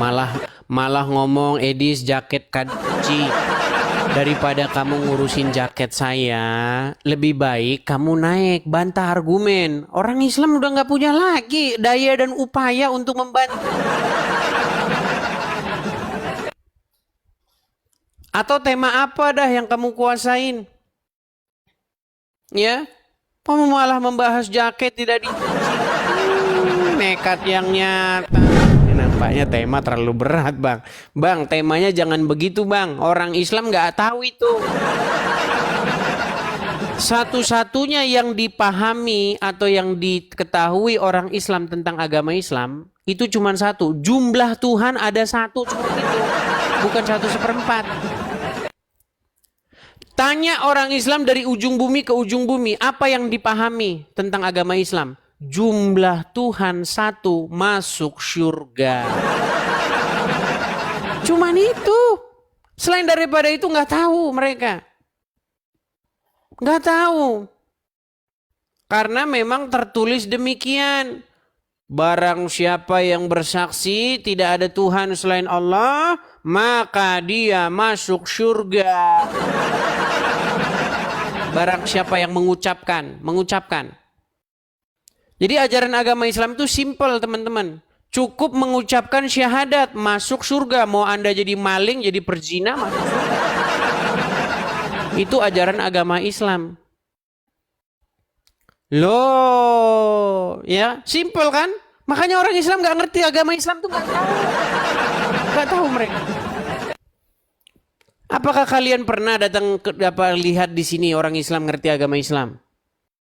Malah ngomong Edis jaket kaci. Daripada kamu ngurusin jaket saya, lebih baik kamu naik bantah argumen. Orang Islam udah nggak punya lagi daya dan upaya untuk membantu. Atau tema apa dah yang kamu kuasain? Ya, kamu malah membahas jaket tidak di nekat yang nyata. Nampaknya tema terlalu berat, Bang. Bang, temanya jangan begitu, Bang. Orang Islam nggak tahu itu. Satu-satunya yang dipahami atau yang diketahui orang Islam tentang agama Islam itu cuma satu. Jumlah Tuhan ada satu, cuma itu. Bukan 1/4. Tanya orang Islam dari ujung bumi ke ujung bumi, apa yang dipahami tentang agama Islam? Jumlah Tuhan satu, masuk surga. Cuman itu. Selain daripada itu nggak tahu mereka. Nggak tahu. Karena memang tertulis demikian. Barang siapa yang bersaksi tidak ada Tuhan selain Allah, maka dia masuk surga. Barang siapa yang mengucapkan. Jadi ajaran agama Islam itu simple, teman-teman. Cukup mengucapkan syahadat, masuk surga. Mau Anda jadi maling, jadi perzina, masuk surga. Itu ajaran agama Islam. Loh, ya, simple kan? Makanya orang Islam nggak ngerti agama Islam tuh nggak tahu mereka. Apakah kalian pernah lihat di sini orang Islam ngerti agama Islam?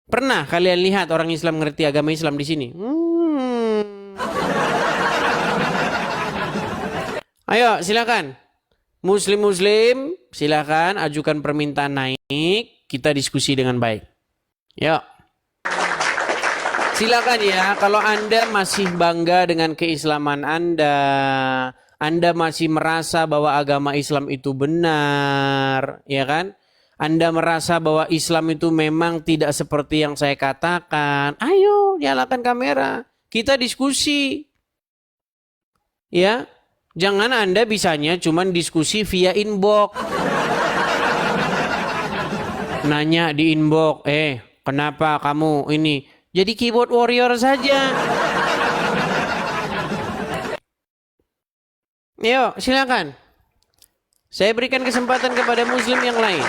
Pernah kalian lihat orang Islam ngerti agama Islam di sini? Ayo, silakan. Muslim, silakan ajukan permintaan naik. Kita diskusi dengan baik. Yuk. Silakan ya, kalau Anda masih bangga dengan keislaman Anda masih merasa bahwa agama Islam itu benar, ya kan? Anda merasa bahwa Islam itu memang tidak seperti yang saya katakan. Ayo, nyalakan kamera. Kita diskusi. Ya, jangan Anda bisanya cuma diskusi via inbox. Nanya di inbox, kenapa kamu ini? Jadi keyboard warrior saja. Yuk, silakan. Saya berikan kesempatan kepada Muslim yang lain.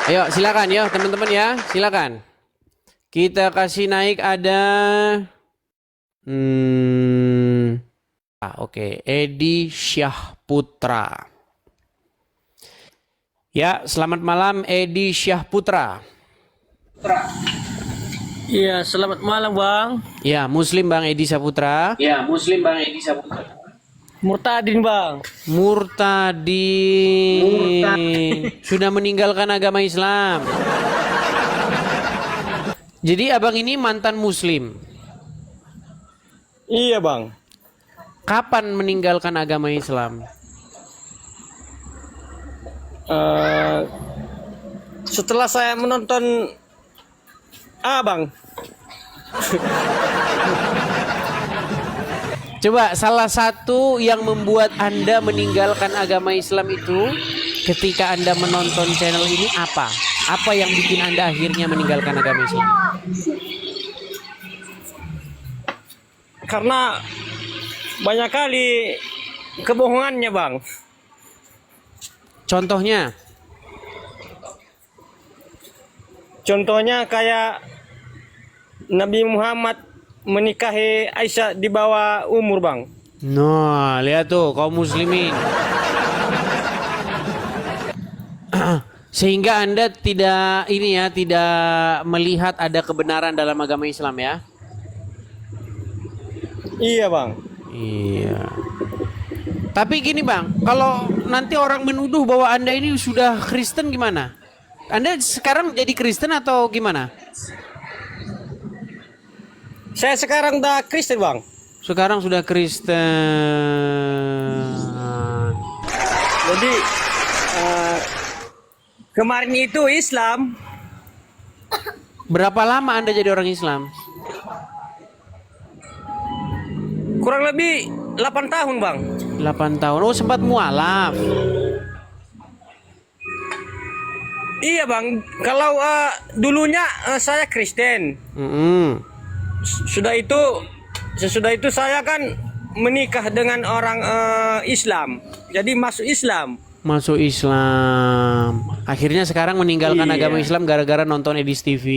Ayo, silakan ya teman-teman ya, silakan. Kita kasih naik ada oke, Edi Syahputra. Ya, selamat malam Edi Syahputra. Iya, selamat malam Bang. Ya, Muslim Bang Edi Syahputra. Murtadin Bang. Murtadin. Sudah meninggalkan agama Islam. Jadi abang ini mantan Muslim. Iya Bang. Kapan meninggalkan agama Islam? Setelah saya menonton Abang. Coba salah satu yang membuat Anda meninggalkan agama Islam itu ketika Anda menonton channel ini apa? Apa yang bikin Anda akhirnya meninggalkan agama Islam? Karena banyak kali kebohongannya Bang. Contohnya? Contohnya kayak Nabi Muhammad menikahi Aisyah di bawah umur Bang. Nah, lihat tuh kaum muslimin. Sehingga Anda tidak melihat ada kebenaran dalam agama Islam ya? Iya Bang. Iya. Tapi gini Bang, kalau nanti orang menuduh bahwa Anda ini sudah Kristen gimana? Anda sekarang jadi Kristen atau gimana? Saya sekarang udah Kristen Bang. Sekarang sudah Kristen. Jadi kemarin itu Islam. Berapa lama Anda jadi orang Islam? Kurang lebih 8 tahun bang. 8 tahun. Oh, sempat mualaf. Iya bang, kalau dulunya saya Kristen. Mm-mm. Sesudah itu saya kan menikah dengan orang Islam. Jadi masuk Islam. Masuk Islam. Akhirnya sekarang meninggalkan Iya. agama Islam gara-gara nonton Edis TV.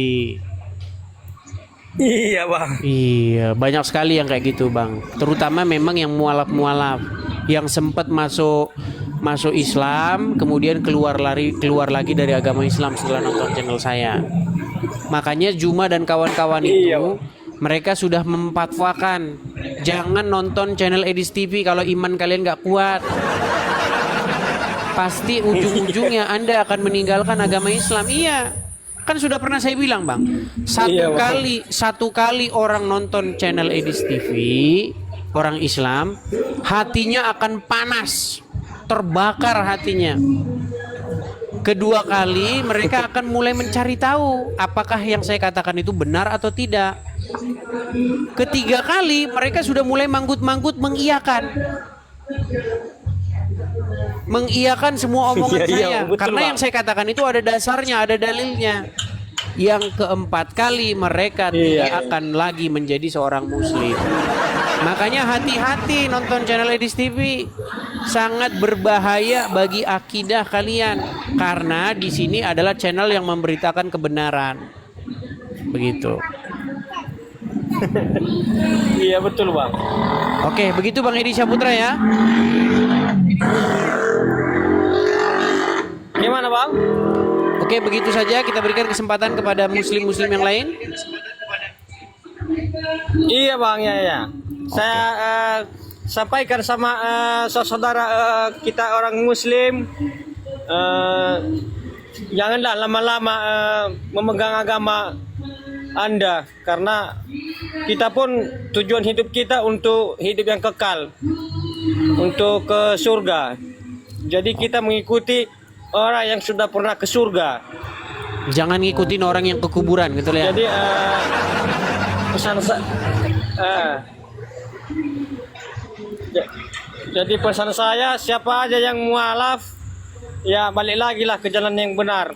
Iya bang. Iya, banyak sekali yang kayak gitu, Bang. Terutama memang yang mualaf-mualaf yang sempat masuk Islam, kemudian keluar lagi dari agama Islam setelah nonton channel saya. Makanya Juma dan kawan-kawan Iya, itu mereka sudah memfatwakan jangan nonton channel Edis TV kalau iman kalian nggak kuat. Pasti ujung-ujungnya Anda akan meninggalkan agama Islam. Iya. Kan sudah pernah saya bilang, Bang. Iya, Bang. Satu kali orang nonton channel Edis TV, orang Islam, hatinya akan panas, terbakar hatinya. Kedua kali mereka akan mulai mencari tahu apakah yang saya katakan itu benar atau tidak. Ketiga kali mereka sudah mulai manggut-manggut mengiyakan semua omongan Iya, saya, betul, karena Bang. yang saya katakan itu ada dasarnya, ada dalilnya. Yang keempat kali mereka tidak Iya. akan lagi menjadi seorang muslim. Makanya hati-hati nonton channel Edis TV, sangat berbahaya bagi akidah kalian, karena di sini adalah channel yang memberitakan kebenaran. Begitu. Iya betul bang. Oke, begitu Bang Edi Saputra ya. Gimana bang? Oke, begitu saja, kita berikan kesempatan kepada muslim-muslim yang lain. Iya bang, ya. Saya sampaikan sama saudara kita orang Muslim, janganlah lama-lama memegang agama Anda, karena kita pun tujuan hidup kita untuk hidup yang kekal, untuk ke surga. Jadi kita mengikuti orang yang sudah pernah ke surga. Jangan ngikutin orang yang ke kuburan gitu ya. Jadi pesan jadi pesan saya, siapa aja yang mualaf ya balik lagi lah ke jalan yang benar.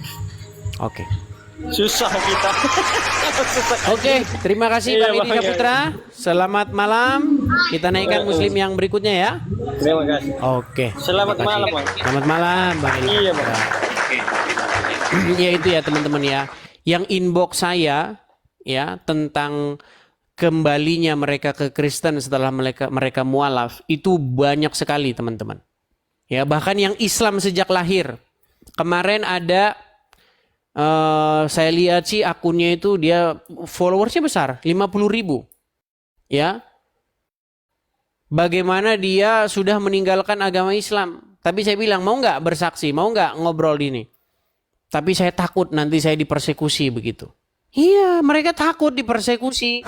Oke. Susah kita. Susah. Oke, terima kasih Iya, Bang Edi Bang, ya. Saputra. Selamat malam. Kita naikkan muslim yang berikutnya ya. Terima kasih. Oke. Selamat terima kasih. malam, Bang. Selamat malam, Bang Edi. Iya, Bang. Ya itu ya teman-teman ya. Yang inbox saya ya tentang kembalinya mereka ke Kristen setelah mereka mualaf itu banyak sekali teman-teman. Ya, bahkan yang Islam sejak lahir. Kemarin ada saya lihat sih akunnya itu dia followersnya besar, 50.000. Ya. Bagaimana dia sudah meninggalkan agama Islam. Tapi saya bilang, mau nggak bersaksi, mau nggak ngobrol ini. Tapi saya takut nanti saya dipersekusi begitu. Iya, mereka takut dipersekusi.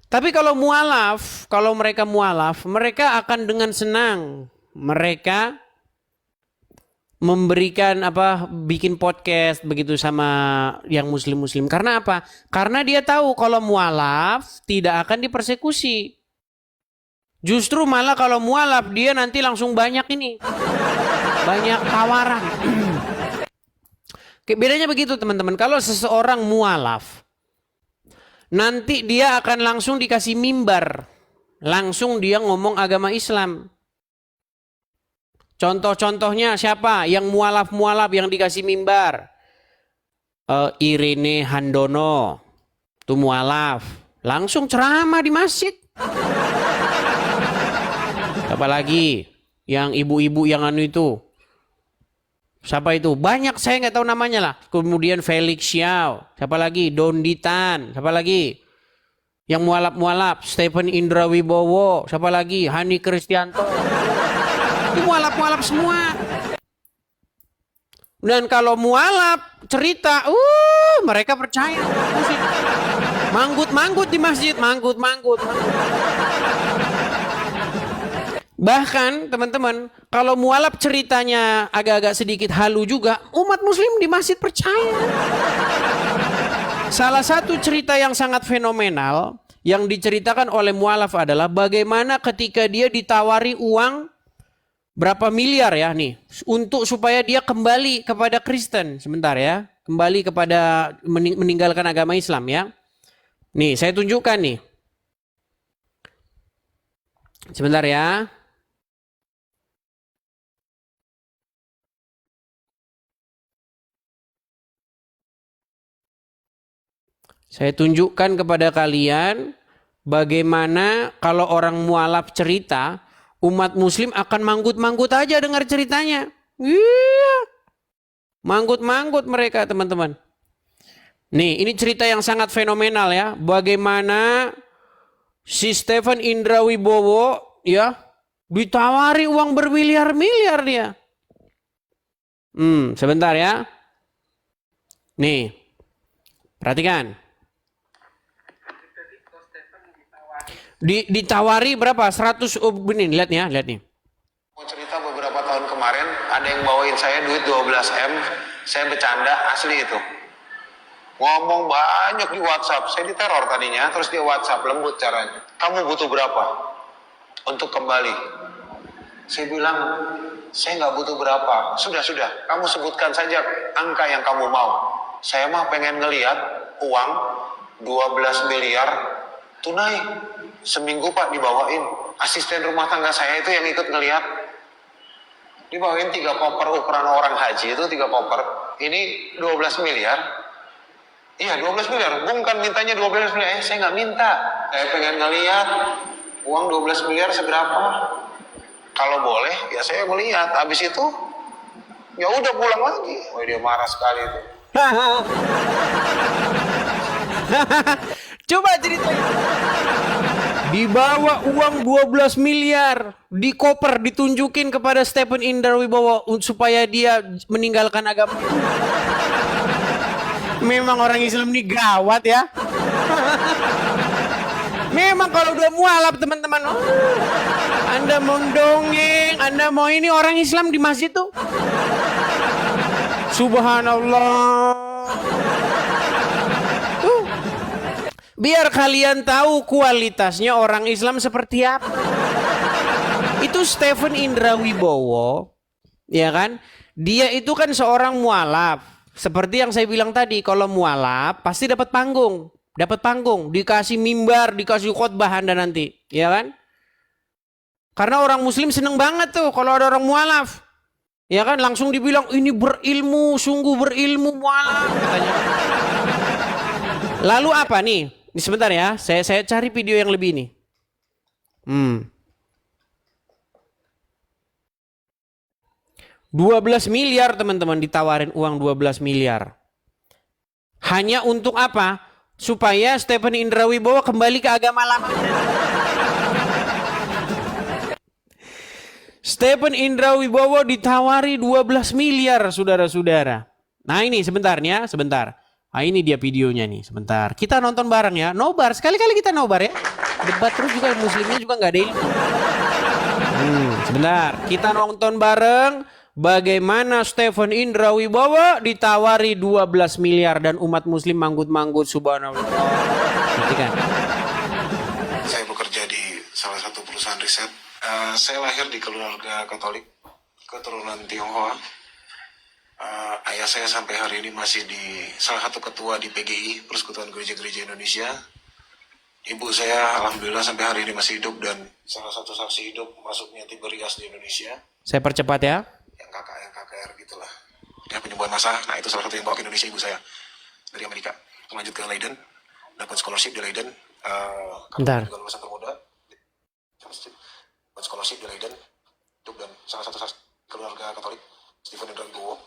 Tapi kalau mereka mualaf, mereka akan dengan senang. Mereka memberikan bikin podcast begitu sama yang muslim-muslim. Karena apa? Karena dia tahu kalau mualaf tidak akan dipersekusi. Justru malah kalau mualaf dia nanti langsung banyak banyak tawaran. Bedanya begitu teman-teman. Kalau seseorang mualaf, nanti dia akan langsung dikasih mimbar. Langsung dia ngomong agama Islam. Contoh-contohnya siapa? Yang mualaf-mualaf yang dikasih mimbar. Irene Handono. Itu mualaf. Langsung ceramah di masjid. Siapa lagi? Yang ibu-ibu yang itu. Siapa itu? Banyak, saya nggak tahu namanya lah. Kemudian Felix Xiao. Siapa lagi? Donditan. Siapa lagi? Yang mualaf-mualaf. Stephen Indra Wibowo. Siapa lagi? Hani Kristianto. Itu mualaf-mualaf semua. Dan kalau mualaf cerita, mereka percaya. Manggut-manggut di masjid, manggut-manggut. Bahkan teman-teman, kalau mualaf ceritanya agak-agak sedikit halu juga, umat muslim di masjid percaya. Salah satu cerita yang sangat fenomenal, Yang diceritakan oleh mualaf adalah bagaimana ketika dia ditawari uang berapa miliar ya nih untuk supaya dia kembali kepada Kristen. Sebentar ya, kembali kepada meninggalkan agama Islam ya. Nih, saya tunjukkan nih. Sebentar ya. Saya tunjukkan kepada kalian bagaimana kalau orang mualaf cerita, umat muslim akan manggut-manggut aja dengar ceritanya. Iya. Manggut-manggut mereka, teman-teman. Nih, ini cerita yang sangat fenomenal ya. Bagaimana si Stephen Indra Wibowo ya ditawari uang bermiliar-miliar dia. Sebentar ya. Nih, perhatikan. Ditawari berapa? 100 ini lihat ya, lihat nih. Mau cerita beberapa tahun kemarin ada yang bawain saya duit 12M, saya bercanda asli itu. Ngomong banyak di WhatsApp, saya diteror tadinya, terus dia WhatsApp lembut caranya. Kamu butuh berapa untuk kembali? Saya bilang, saya nggak butuh berapa. Sudah, kamu sebutkan saja angka yang kamu mau. Saya mah pengen ngelihat uang 12 miliar tunai. Seminggu Pak dibawain. Asisten rumah tangga saya itu yang ikut ngelihat. Dibawain 3 koper ukuran orang haji itu 3 koper. Ini 12 miliar. Iya 12 miliar. Bukan mintanya 12 miliar. Saya nggak minta. Saya pengen ngelihat uang 12 miliar seberapa. Kalau boleh ya saya melihat. Habis itu ya udah pulang lagi. Oh dia marah sekali itu. Coba ceritain. Dibawa uang 12 miliar di koper ditunjukin kepada Stephen Indra Wibowo supaya dia meninggalkan agama. Memang orang Islam ini gawat ya. Memang kalau udah mualaf teman-teman, Anda mau dongeng, Anda mau ini orang Islam di masjid tuh. Subhanallah. Biar kalian tahu kualitasnya orang Islam seperti apa. Itu Stephen Indra Wibowo, ya kan? Dia itu kan seorang mualaf. Seperti yang saya bilang tadi, kalau mualaf pasti dapat panggung, dikasih mimbar, dikasih khotbah Anda nanti, ya kan? Karena orang Muslim seneng banget tuh kalau ada orang mualaf, ya kan? Langsung dibilang ini berilmu, sungguh berilmu mualaf, katanya. Lalu apa nih? Ini sebentar ya, saya cari video yang lebih ini. 12 miliar teman-teman, ditawarin uang 12 miliar. Hanya untuk apa? Supaya Stephen Indra Wibowo kembali ke agama lama. Stephen Indra Wibowo ditawari 12 miliar, saudara-saudara. Nah ini sebentar ya, sebentar. Nah ini dia videonya nih, sebentar. Kita nonton bareng ya, nobar. Sekali-kali kita nobar ya. Debat terus juga, muslimnya juga nggak ada ilmu. Sebentar, kita nonton bareng. Bagaimana Stephen Indra Wibowo ditawari 12 miliar dan umat muslim manggut-manggut, subhanallah. Perhatikan. Saya bekerja di salah satu perusahaan riset. Saya lahir di keluarga Katolik, keturunan Tionghoa. Ayah saya sampai hari ini masih di salah satu ketua di PGI, Persekutuan Gereja-Gereja Indonesia. Ibu saya alhamdulillah sampai hari ini masih hidup dan salah satu saksi hidup masuknya Tiberias di Indonesia. Saya percepat ya. Yang KKR gitulah. Dia penyembuhan massa. Nah itu salah satu yang bawa ke Indonesia ibu saya dari Amerika. Lanjut ke Leiden, dapat scholarship di Leiden. Bentar. Juga lulusan termuda. Dapat scholarship di Leiden. Dan salah satu keluarga Katolik, Stephen Indra Wibowo.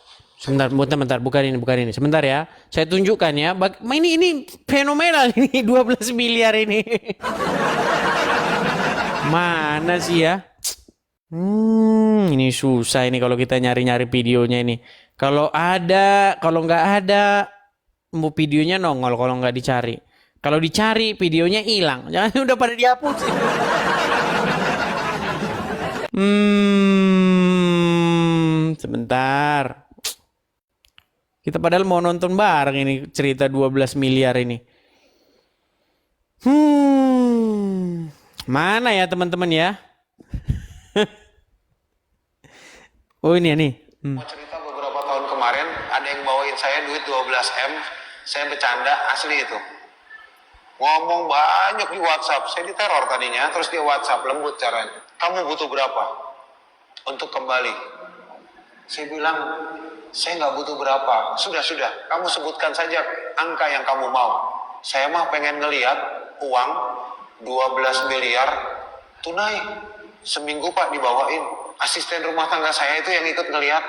Bentar, bukan ini. Sebentar ya. Saya tunjukkan ya. Ini fenomenal ini 12 miliar ini. Mana sih ya? Ini susah ini kalau kita nyari-nyari videonya ini. Kalau ada, kalau nggak ada, mau videonya nongol kalau nggak dicari. Kalau dicari videonya hilang. Jangan udah pada dihapus. Sebentar. Kita padahal mau nonton bareng ini cerita 12 miliar ini. Mana ya teman-teman ya? Oh ini ya nih. Mau cerita beberapa tahun kemarin ada yang bawain saya duit 12 M, saya bercanda, asli itu. Ngomong banyak di WhatsApp, saya diteror tadinya, terus dia WhatsApp, lembut caranya. Kamu butuh berapa untuk kembali? Saya bilang, saya nggak butuh berapa. Sudah, kamu sebutkan saja angka yang kamu mau. Saya mah pengen ngelihat uang 12 miliar tunai. Seminggu Pak dibawain. Asisten rumah tangga saya itu yang ikut ngelihat.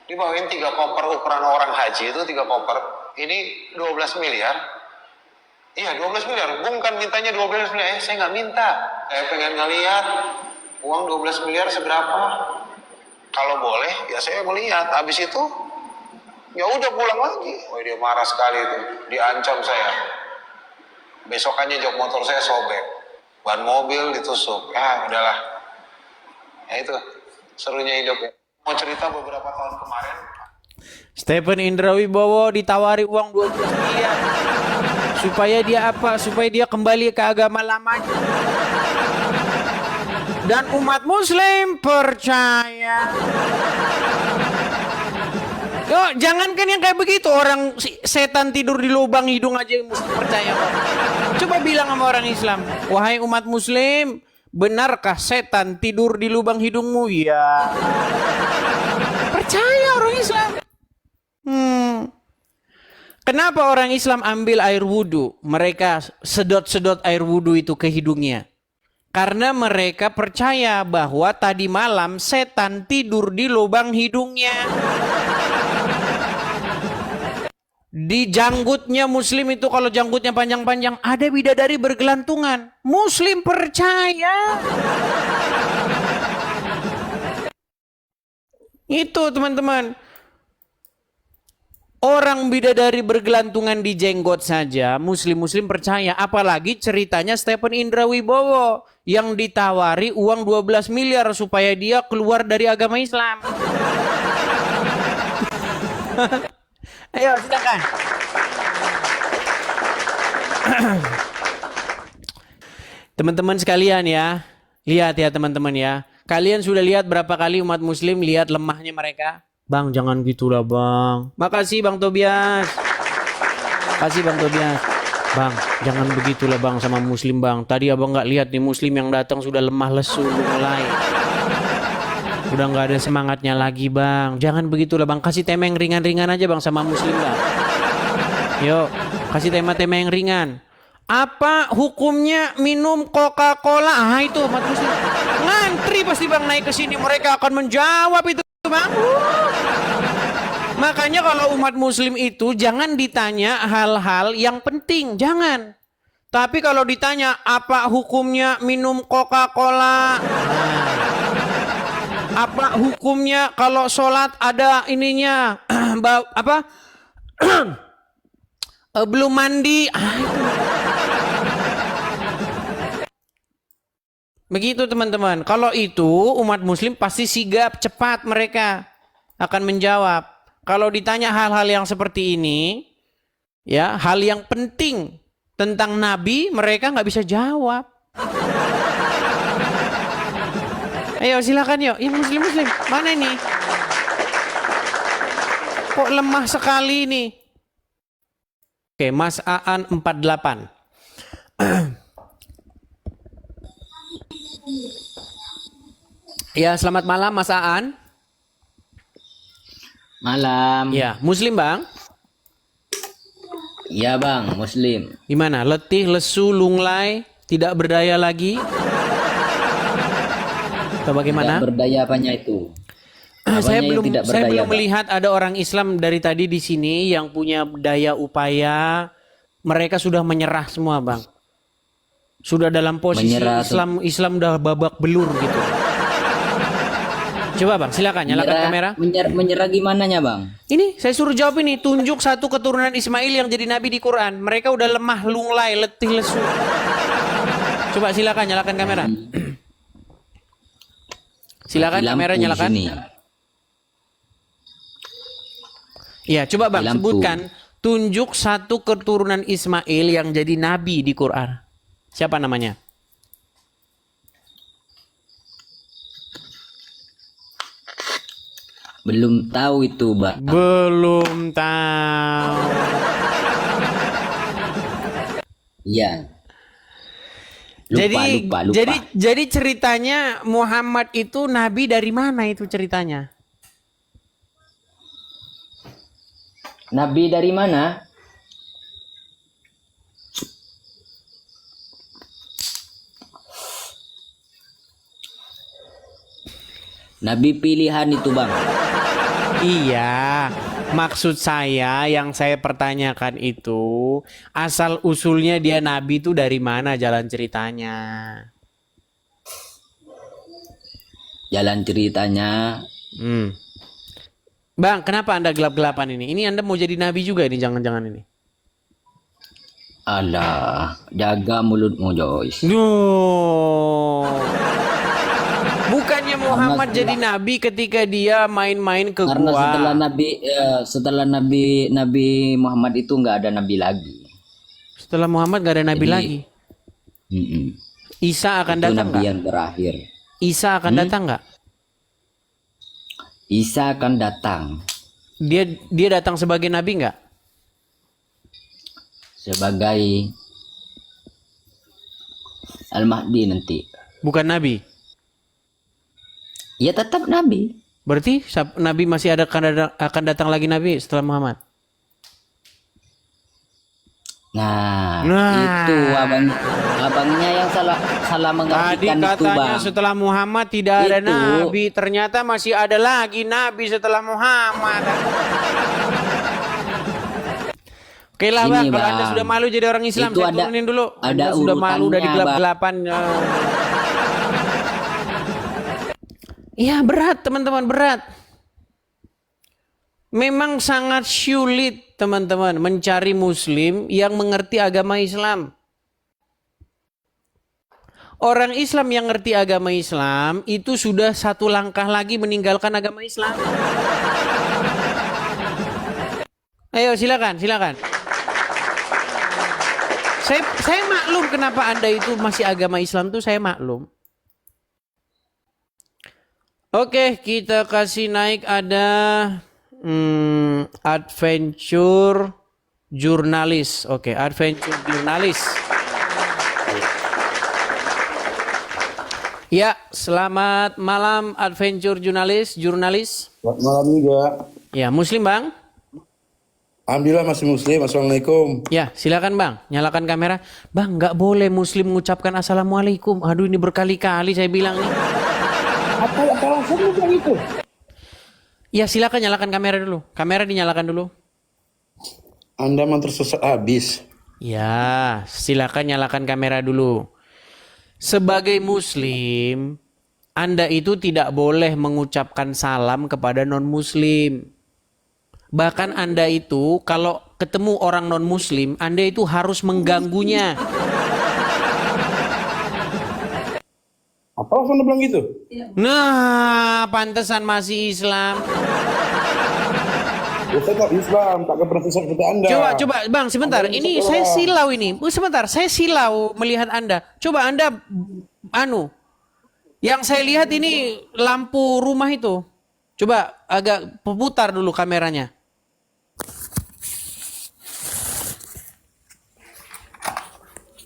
Dibawain 3 koper ukuran orang haji itu 3 koper. Ini 12 miliar. Iya 12 miliar. Bung kan mintanya 12 miliar. Saya nggak minta. Saya pengen ngelihat uang 12 miliar seberapa. Kalau boleh ya saya melihat. Habis itu ya udah pulang lagi. Oh dia marah sekali itu. Diancam saya. Besokannya jok motor saya sobek. Ban mobil ditusuk. Ya udahlah. Ya itu serunya hidup ya. Mau cerita beberapa tahun kemarin. Stephen Indra Wibowo ditawari uang 12 miliar. Supaya dia apa? Supaya dia kembali ke agama lamanya. Dan umat muslim percaya. Yo, jangankan yang kayak begitu, orang setan tidur di lubang hidung aja yang mesti percaya kok. Coba bilang sama orang Islam, wahai umat muslim, benarkah setan tidur di lubang hidungmu? Ya. Percaya orang Islam. Kenapa orang Islam ambil air wudhu? Mereka sedot-sedot air wudhu itu ke hidungnya. Karena mereka percaya bahwa tadi malam setan tidur di lubang hidungnya. Di janggutnya muslim itu kalau janggutnya panjang-panjang ada bidadari bergelantungan. Muslim percaya. Itu teman-teman. Orang bidadari bergelantungan di jenggot saja muslim-muslim percaya. Apalagi ceritanya Stephen Indra Wibowo yang ditawari uang 12 miliar supaya dia keluar dari agama Islam. Ayo silakan. Teman-teman sekalian ya, lihat ya teman-teman ya. Kalian sudah lihat berapa kali umat muslim lihat lemahnya mereka? Bang jangan gitulah bang. Makasih Bang Tobias. Makasih Bang Tobias. Bang jangan begitulah bang sama muslim bang. Tadi abang nggak lihat nih muslim yang datang sudah lemah lesu mulai. Udah nggak ada semangatnya lagi bang. Jangan begitulah bang. Kasih tema yang ringan-ringan aja bang sama muslim bang. Yuk kasih tema-tema yang ringan. Apa hukumnya minum Coca-Cola? Ah itu umat muslim. Ngantri pasti bang naik ke sini. Mereka akan menjawab itu bang. Makanya kalau umat muslim itu jangan ditanya hal-hal yang penting. Jangan. Tapi kalau ditanya apa hukumnya minum Coca-Cola? Apa hukumnya kalau sholat ada ininya apa belum mandi? Begitu teman-teman. Kalau itu umat muslim pasti sigap cepat mereka akan menjawab. Kalau ditanya hal-hal yang seperti ini, ya hal yang penting tentang Nabi mereka nggak bisa jawab. Ayo silakan yuk, yang muslim-muslim mana ini? Kok lemah sekali ini? Oke, Mas Aan 48. Ya, selamat malam Mas Aan. Malam. Ya, muslim bang? Iya bang, muslim. Gimana? Letih, lesu, lunglai, tidak berdaya lagi? Atau bagaimana? Tidak berdaya apanya itu? Saya Apanya yang belum tidak saya berdaya, belum Bang? melihat ada orang Islam dari tadi di sini yang punya daya upaya. Mereka sudah menyerah semua, Bang. Sudah dalam posisi Menyerah, Islam udah babak belur gitu. Coba, Bang, silakan nyalakan kamera. Menyerah gimananya bang? Ini saya suruh jawab ini, tunjuk satu keturunan Ismail yang jadi nabi di Quran. Mereka udah lemah, lunglai, letih, lesu. Coba silakan nyalakan kamera. Silakan kamera nyalakan. Iya, coba Bang sebutkan tunjuk satu keturunan Ismail yang jadi nabi di Quran. Siapa namanya? Belum tahu itu, Bang. Belum tahu. Iya. Lupa. Jadi ceritanya Muhammad itu nabi dari mana itu ceritanya? Nabi dari mana? Nabi pilihan itu, Bang. Iya, maksud saya yang saya pertanyakan itu asal usulnya dia nabi itu dari mana jalan ceritanya? Jalan ceritanya. Bang, kenapa Anda gelap-gelapan ini? Ini Anda mau jadi nabi juga ini, jangan-jangan ini. Alah, jaga mulutmu, Joyce. Duh. Bukannya Muhammad jadi nabi ketika dia main-main ke Karena gua. setelah Nabi Muhammad itu nggak ada nabi lagi. Setelah Muhammad gak ada nabi Jadi, lagi. Isa akan Itu datang nabi nggak? yang terakhir. Isa akan datang nggak? Isa akan datang Dia datang sebagai nabi nggak? sebagai Al-Mahdi nanti. Bukan nabi. Ya tetap nabi. Berarti nabi masih akan datang lagi nabi setelah Muhammad. Nah, itu abangnya yang salah Tadi mengartikan itu, katanya Bang. setelah Muhammad tidak ada Itu. nabi, ternyata masih ada lagi nabi setelah Muhammad. Oke lah Ini, Bang, kalau Bang. Anda sudah malu jadi orang Islam, Itu saya ada- turunin dulu. ada Anda sudah malu urutannya, dari gelap-gelapan. Iya berat teman-teman, berat. Memang sangat sulit teman-teman mencari muslim yang mengerti agama Islam. Orang Islam yang ngerti agama Islam itu sudah satu langkah lagi meninggalkan agama Islam. Ayo silakan. Saya maklum kenapa Anda itu masih agama Islam tuh, saya maklum. Oke, kita kasih naik ada adventure jurnalis. Oke, adventure jurnalis. Ya, selamat malam adventure jurnalis. Selamat malam juga. Ya, muslim Bang? Alhamdulillah masih muslim. Assalamualaikum. Ya, silakan Bang, nyalakan kamera. Bang, nggak boleh muslim mengucapkan assalamualaikum. Aduh, ini berkali-kali saya bilang nih. Apa alasannya bilang itu? Ya, silakan nyalakan kamera dulu. Kamera dinyalakan dulu. Anda memang tersesat habis. Ya, silakan nyalakan kamera dulu. Sebagai muslim, Anda itu tidak boleh mengucapkan salam kepada non-muslim. Bahkan Anda itu kalau ketemu orang non-muslim, Anda itu harus mengganggunya. Apa alasan Anda bilang gitu? Nah, pantesan masih Islam. Ya, saya tak Islam, takkan pernah sesat seperti Anda. Coba Bang, sebentar. Ini saya silau ini. Sebentar, saya silau melihat Anda. Coba Anda, yang saya lihat ini lampu rumah itu. Coba agak putar dulu kameranya.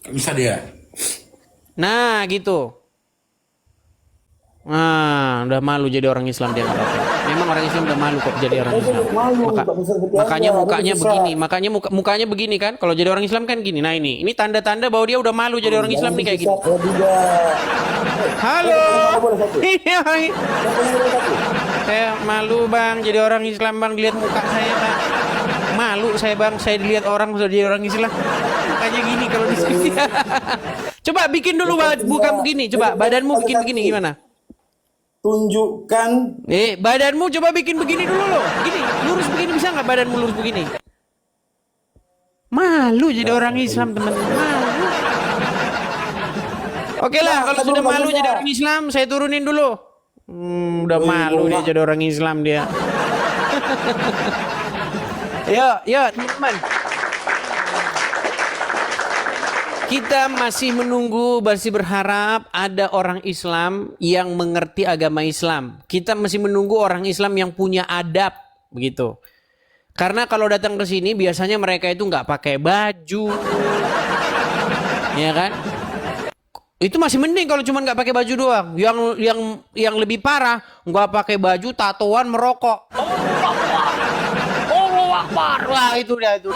Bisa dia. Nah, gitu. Nah, udah malu jadi orang Islam dia nggak apa-apa. Memang orang Islam udah malu kok jadi orang Islam. Makanya mukanya begini, mukanya begini kan. Kalau jadi orang Islam kan gini. Nah ini tanda-tanda bahwa dia udah malu jadi orang Islam nih kayak gini. Halo. Iya. Saya malu Bang jadi orang Islam Bang, lihat muka saya Bang. Malu saya Bang, saya dilihat orang sudah jadi orang Islam. Makanya gini kalau diskusi. Coba bikin dulu bukan begini. Coba badanmu bikin begini gimana? Tunjukkan. Badanmu coba bikin begini dulu loh. Gini, lurus begini bisa nggak badanmu lurus begini? Malu jadi orang Islam teman-teman. Malu. Oke lah, kalau sudah malu jadi orang Islam, saya turunin dulu. Udah malu dia jadi orang Islam dia. Yo, teman-teman. Kita masih menunggu, masih berharap ada orang Islam yang mengerti agama Islam. Kita masih menunggu orang Islam yang punya adab, begitu. Karena kalau datang ke sini biasanya mereka itu nggak pakai baju, ya kan? Itu masih mending kalau cuma nggak pakai baju doang. Yang lebih parah nggak pakai baju, tatoan, merokok. Oh, Akbar. Wah itu dah itu.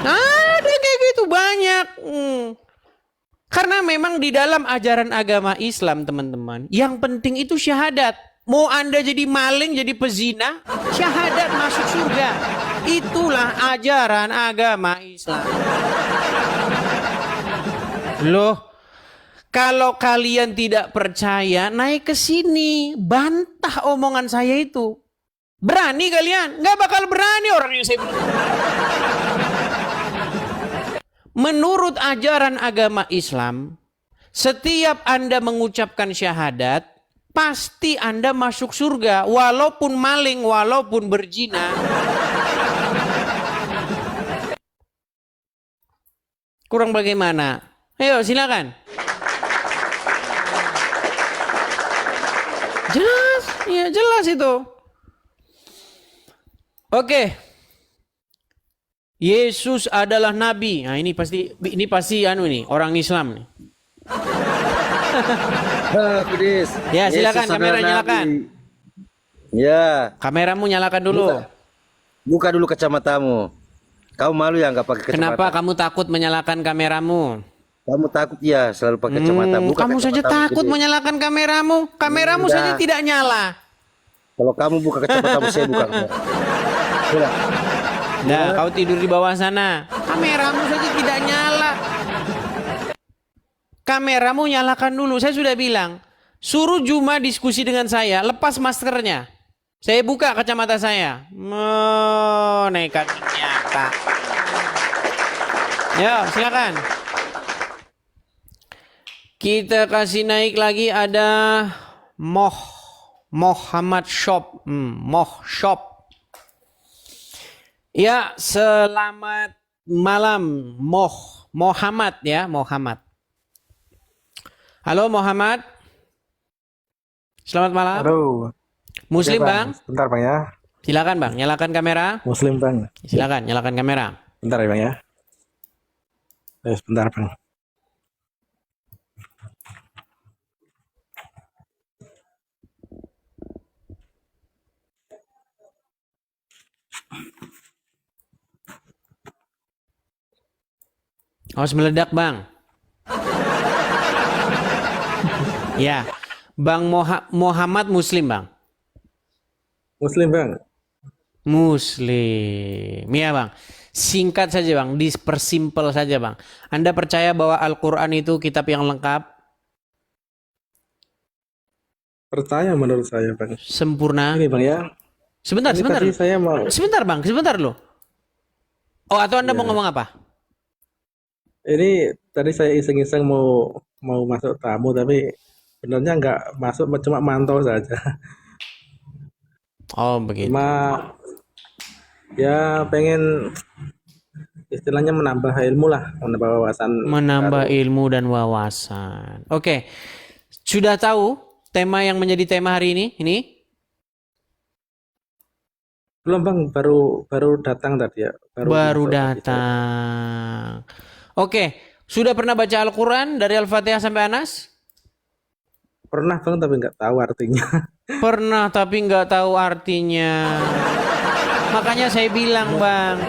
Ada kayak gitu banyak. Karena memang di dalam ajaran agama Islam teman-teman, yang penting itu syahadat. Mau Anda jadi maling, jadi pezina, syahadat masuk surga. Itulah ajaran agama Islam. Loh, kalau kalian tidak percaya, naik ke sini, bantah omongan saya itu. Berani kalian? Nggak bakal berani orang yang saya bilang. Menurut ajaran agama Islam, setiap Anda mengucapkan syahadat, pasti Anda masuk surga. Walaupun maling, walaupun berzina. Kurang bagaimana? Ayo silakan. Jelas, ya jelas itu. Oke. Yesus adalah nabi. Nah, ini pasti orang Islam nih. Kudis. Ya, silakan kamera nyalakan. Ya. Kameramu nyalakan dulu. Buka dulu kacamatamu. Kamu malu ya nggak pakai kacamata? Kenapa kamu takut menyalakan kameramu? Kamu takut ya selalu pakai kacamata. Buka Kamu saja kacamatamu, takut Kudis. menyalakan kameramu. Kameramu Udah. saja tidak nyala. Kalau kamu buka kacamatamu, saya buka. Sudah. Nah, kau tidur di bawah sana. Kameramu saja tidak nyala. Kameramu nyalakan dulu. Saya sudah bilang, suruh Juma diskusi dengan saya, lepas maskernya. Saya buka kacamata saya. Nekat nyata. Yo, silakan. Kita kasih naik lagi ada Muhammad Shop. Moh Shop. Ya, selamat malam Muhammad ya, Muhammad. Halo Muhammad. Selamat malam. Halo. Muslim Ya, Bang. Bentar Bang ya. Silakan Bang, nyalakan kamera. Muslim Bang. Silakan nyalakan kamera. Bentar ya Bang ya. Sebentar Bang. Harus meledak Bang. Ya, Bang Muhammad Muslim Bang. Muslim Bang. Muslim. Ya Bang. Singkat saja Bang, dipersimpel saja Bang. Anda percaya bahwa Al-Quran itu kitab yang lengkap? Percaya menurut saya Bang. Sempurna? Ini Bang ya. Sebentar, Ini sebentar. tadi saya mau. Sebentar Bang, sebentar loh. Oh, atau Anda mau ngomong apa? Ini tadi saya iseng-iseng mau masuk tamu tapi sebenarnya nggak masuk, cuma mantau saja. Oh, begitu. Cuma ya pengen istilahnya menambah ilmu lah, menambah wawasan. Menambah ilmu dan wawasan. Oke. Sudah tahu tema yang menjadi tema hari ini? Ini? Belum Bang, baru datang tadi ya. Baru masuk tadi. datang. Oke. Sudah pernah baca Al-Quran dari Al-Fatihah sampai Anas? Pernah Bang tapi nggak tahu artinya. Pernah tapi nggak tahu artinya. Makanya saya bilang Bang,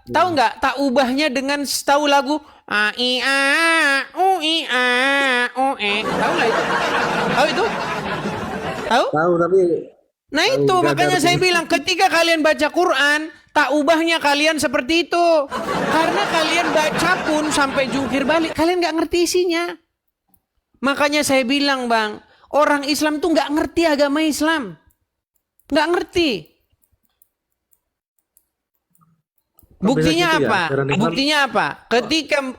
tahu nggak? Tak ubahnya dengan tahu lagu a i a u i a u e. Tahu nggak itu? Tahu itu? Tahu? Tahu tapi Nah itu nggak ada makanya saya artinya. bilang ketika kalian baca Quran, tak ubahnya kalian seperti itu. Karena kalian baca pun sampai jungkir balik, kalian nggak ngerti isinya. Makanya saya bilang Bang, orang Islam tuh nggak ngerti agama Islam, nggak ngerti. Buktinya gitu ya? apa? Ajaran Islam- Buktinya apa?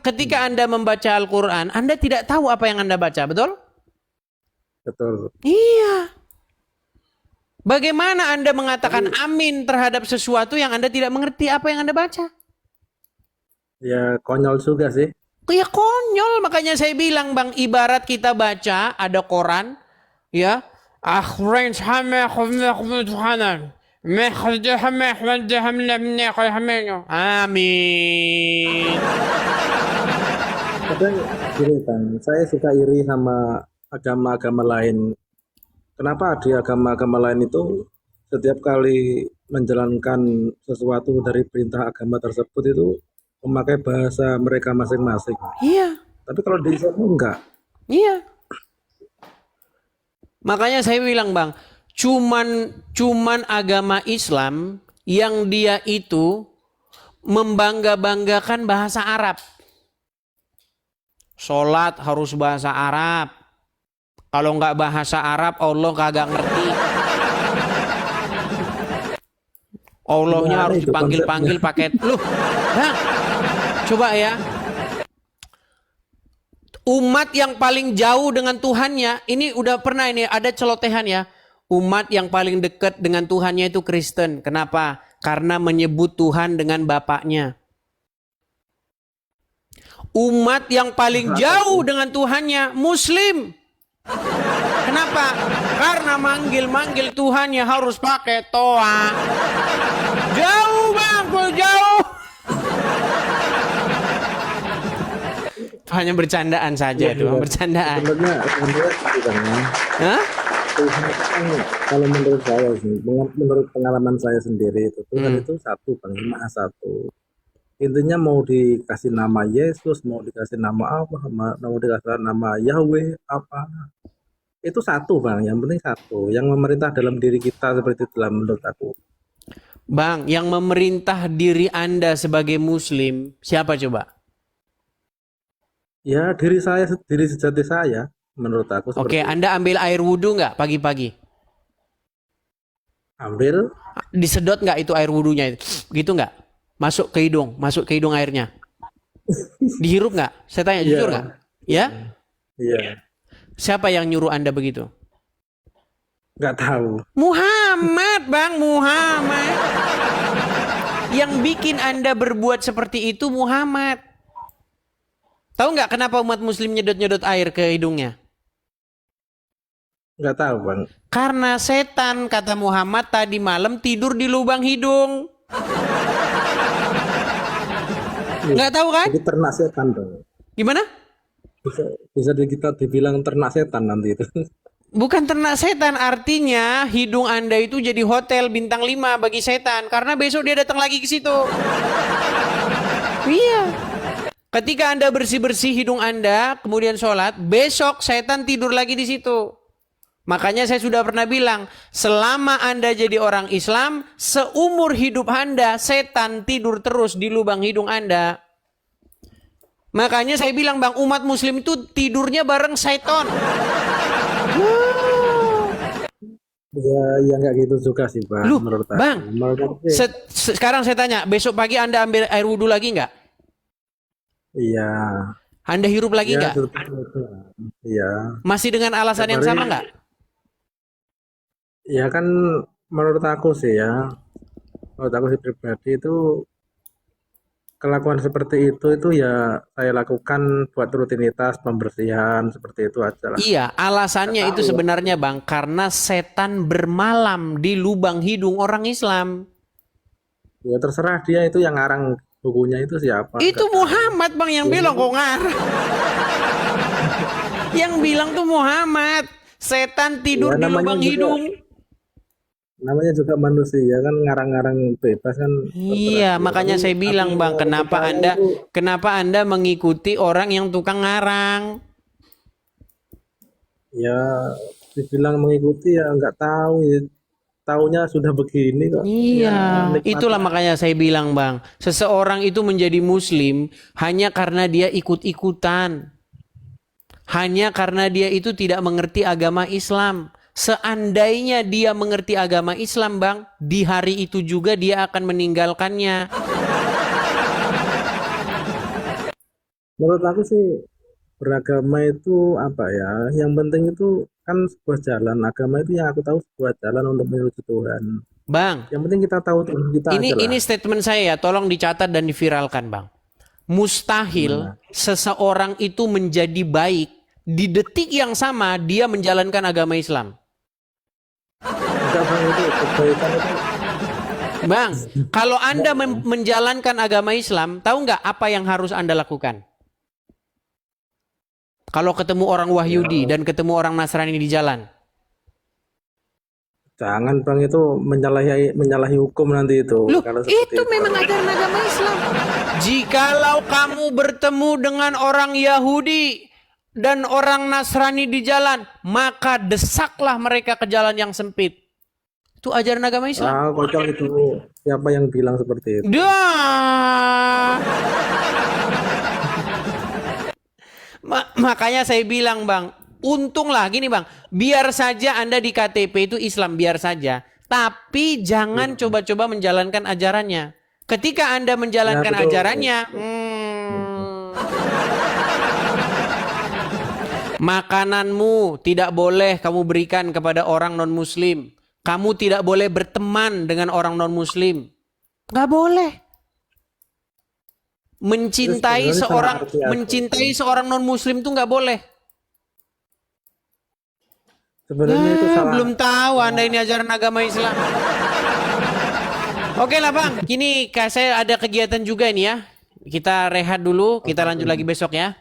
Ketika Anda membaca Al-Quran, Anda tidak tahu apa yang Anda baca, betul? Betul. Iya. Bagaimana Anda mengatakan amin terhadap sesuatu yang Anda tidak mengerti apa yang Anda baca? Ya konyol juga sih. Ya konyol, makanya saya bilang Bang, ibarat kita baca ada koran, ya. Amin. Kadang gini Bang, saya suka iri sama agama-agama lain. Kenapa di agama-agama lain itu setiap kali menjalankan sesuatu dari perintah agama tersebut itu memakai bahasa mereka masing-masing. Iya, Tapi kalau di Islam enggak. iya. Makanya saya bilang Bang, cuman agama Islam yang dia itu membangga-banggakan bahasa Arab. Sholat harus bahasa Arab. Kalau nggak bahasa Arab, Allah kagak ngerti. Allahnya Gimana harus itu dipanggil-panggil pakai loh. Bang, coba ya. Umat yang paling jauh dengan Tuhannya, ini udah pernah ini ada celotehan ya. Umat yang paling dekat dengan Tuhannya itu Kristen. Kenapa? Karena menyebut Tuhan dengan bapaknya. Umat yang paling jauh dengan Tuhannya Muslim. Kenapa? Karena manggil-manggil Tuhannya harus pakai toa. Jauh Bang, kok jauh. Hanya bercandaan saja itu, bercandaan. Sebenarnya gitu Bang, ya. Hah? Tuhan itu kan, kalau menurut saya sih, menurut pengalaman saya sendiri itu Tuhan itu satu Bang, Maha Satu. Intinya mau dikasih nama Yesus, mau dikasih nama apa, mau dikasih nama Yahweh apa, itu satu Bang, yang penting satu. Yang memerintah dalam diri kita seperti itu dalam menurut aku. Bang, yang memerintah diri Anda sebagai Muslim, siapa coba? Ya diri saya, diri sejati saya, menurut aku Oke, seperti itu. Anda ambil air wudhu nggak pagi-pagi? Ambil, Disedot nggak itu air wudhunya? Gitu nggak? Masuk ke hidung airnya. Dihirup nggak? Saya tanya jujur nggak? Ya? iya, Siapa yang nyuruh Anda begitu? nggak tahu. Muhammad, Bang, Muhammad. Yang bikin Anda berbuat seperti itu Muhammad. Tahu nggak kenapa umat Muslim nyedot-nyedot air ke hidungnya? Nggak tahu Bang. Karena setan, kata Muhammad, tadi malam tidur di lubang hidung. Nggak tahu kan? Jadi ternak setan Bang. Gimana? Bisa kita dibilang ternak setan nanti itu. Bukan ternak setan, artinya hidung Anda itu jadi hotel bintang 5 bagi setan. Karena besok dia datang lagi ke situ. Iya. Ketika Anda bersih-bersih hidung Anda, kemudian sholat, besok setan tidur lagi di situ. Makanya saya sudah pernah bilang, selama Anda jadi orang Islam, seumur hidup Anda, setan tidur terus di lubang hidung Anda. Makanya saya bilang Bang, umat Muslim itu tidurnya bareng setan. Ya nggak gitu juga sih Bang. Loh, Menurut aku. Bang, Menurut aku sih, sekarang saya tanya, besok pagi Anda ambil air wudhu lagi nggak? iya. Anda hirup lagi Ya, nggak? iya. Masih dengan alasan yang sama nggak? Ya kan menurut aku sih ya. Menurut aku sih pribadi itu kelakuan seperti itu ya saya lakukan buat rutinitas pembersihan seperti itu aja lah. Iya, alasannya itu sebenarnya Bang, karena setan bermalam di lubang hidung orang Islam. Ya terserah dia itu yang ngarang bukunya itu siapa. Itu Nggak tahu. Muhammad Bang yang bilang kok ngarang. Yang bilang tuh Muhammad, setan tidur Ya, di lubang hidung. Namanya juga manusia kan ngarang-ngarang bebas kan. Iya, makanya saya bilang Bang, kenapa Anda mengikuti orang yang tukang ngarang? Ya dibilang mengikuti ya nggak tahu ya. Taunya sudah begini kok. Iya, Ya, nikmati. itulah makanya saya bilang Bang, seseorang itu menjadi Muslim hanya karena dia ikut-ikutan. Hanya karena dia itu tidak mengerti agama Islam. Seandainya dia mengerti agama Islam Bang, di hari itu juga dia akan meninggalkannya. Menurut aku sih beragama itu apa ya? Yang penting itu kan sebuah jalan. Agama itu yang aku tahu sebuah jalan untuk menuju Tuhan. Bang, Yang penting kita tahu Tuhan kita aja lah. ini statement saya ya, tolong dicatat dan diviralkan Bang. Mustahil seseorang itu menjadi baik di detik yang sama dia menjalankan agama Islam. Enggak bang, itu kebaikan itu Bang, kalau Anda menjalankan agama Islam, tahu nggak apa yang harus Anda lakukan? Kalau ketemu orang Wahyudi dan ketemu orang Nasrani di jalan. jangan bang, itu menyalahi hukum nanti itu. Loh, Kalau seperti itu memang ajaran agama Islam. Jikalau kamu bertemu dengan orang Yahudi dan orang Nasrani di jalan, maka desaklah mereka ke jalan yang sempit. Itu ajaran agama Islam. Ah, kocok itu. Siapa yang bilang seperti itu? Dah. Makanya saya bilang bang, untunglah gini bang, biar saja Anda di KTP itu Islam, biar saja. Tapi jangan coba-coba menjalankan ajarannya. Ketika Anda menjalankan Ya, betul. ajarannya, makananmu tidak boleh kamu berikan kepada orang non-muslim. Kamu tidak boleh berteman dengan orang non-muslim. Nggak boleh. Mencintai Terus seorang sebenarnya salah arti apa? mencintai seorang non-muslim tuh nggak boleh. Sebenarnya itu salah. Belum tahu Anda ini ajaran agama Islam. Oke lah bang, kini saya ada kegiatan juga ini ya. Kita rehat dulu, kita lanjut lagi besok ya.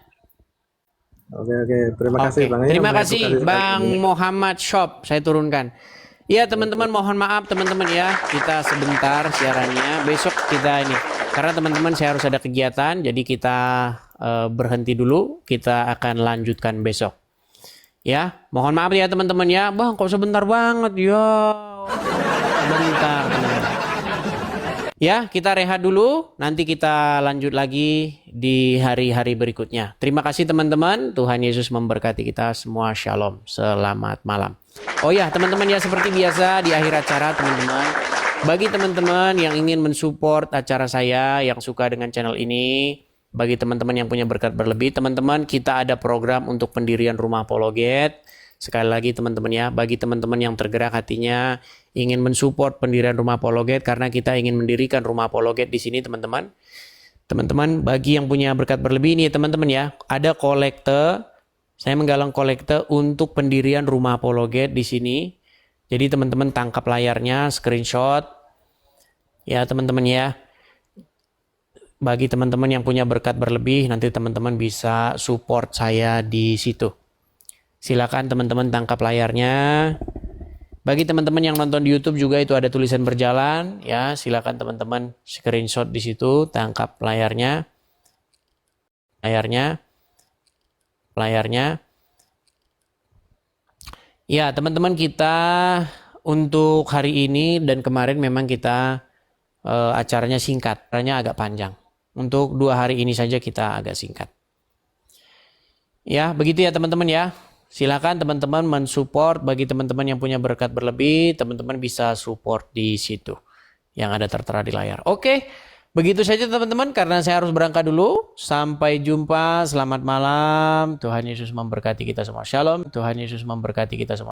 Oke. Terima kasih Oke, bang. Ya, terima untuk kasih kali Bang ini. Muhammad Shop, saya turunkan. Ya teman-teman, mohon maaf teman-teman ya, kita sebentar siarannya. Besok kita ini, karena teman-teman saya harus ada kegiatan, jadi kita berhenti dulu. Kita akan lanjutkan besok. Ya, mohon maaf ya teman-teman ya. Bang, kok sebentar banget ya. Bentar teman-teman. Ya, kita rehat dulu. Nanti kita lanjut lagi di hari-hari berikutnya. Terima kasih teman-teman. Tuhan Yesus memberkati kita semua. Shalom. Selamat malam. Oh ya, teman-teman ya, seperti biasa di akhir acara teman-teman. Bagi teman-teman yang ingin mensupport acara saya, yang suka dengan channel ini, bagi teman-teman yang punya berkat berlebih, teman-teman, kita ada program untuk pendirian rumah apologet. Sekali lagi teman-teman ya, bagi teman-teman yang tergerak hatinya ingin mensupport pendirian rumah apologet, karena kita ingin mendirikan rumah apologet di sini teman-teman. Teman-teman, bagi yang punya berkat berlebih ini teman-teman ya, ada kolekte. Saya menggalang kolekte untuk pendirian rumah apologet di sini. Jadi teman-teman tangkap layarnya, screenshot. Ya teman-teman ya. Bagi teman-teman yang punya berkat berlebih, nanti teman-teman bisa support saya di situ. Silakan teman-teman tangkap layarnya. Bagi teman-teman yang nonton di YouTube juga itu ada tulisan berjalan, ya. Silakan teman-teman screenshot di situ, tangkap layarnya. Layarnya. Ya, teman-teman, kita untuk hari ini dan kemarin memang kita acaranya singkat, acaranya agak panjang. Untuk 2 hari ini saja kita agak singkat. Ya, begitu ya teman-teman ya. Silakan teman-teman mensupport. Bagi teman-teman yang punya berkat berlebih, teman-teman bisa support di situ yang ada tertera di layar. Oke, begitu saja teman-teman, karena saya harus berangkat dulu. Sampai jumpa, selamat malam. Tuhan Yesus memberkati kita semua. Shalom, Tuhan Yesus memberkati kita semua.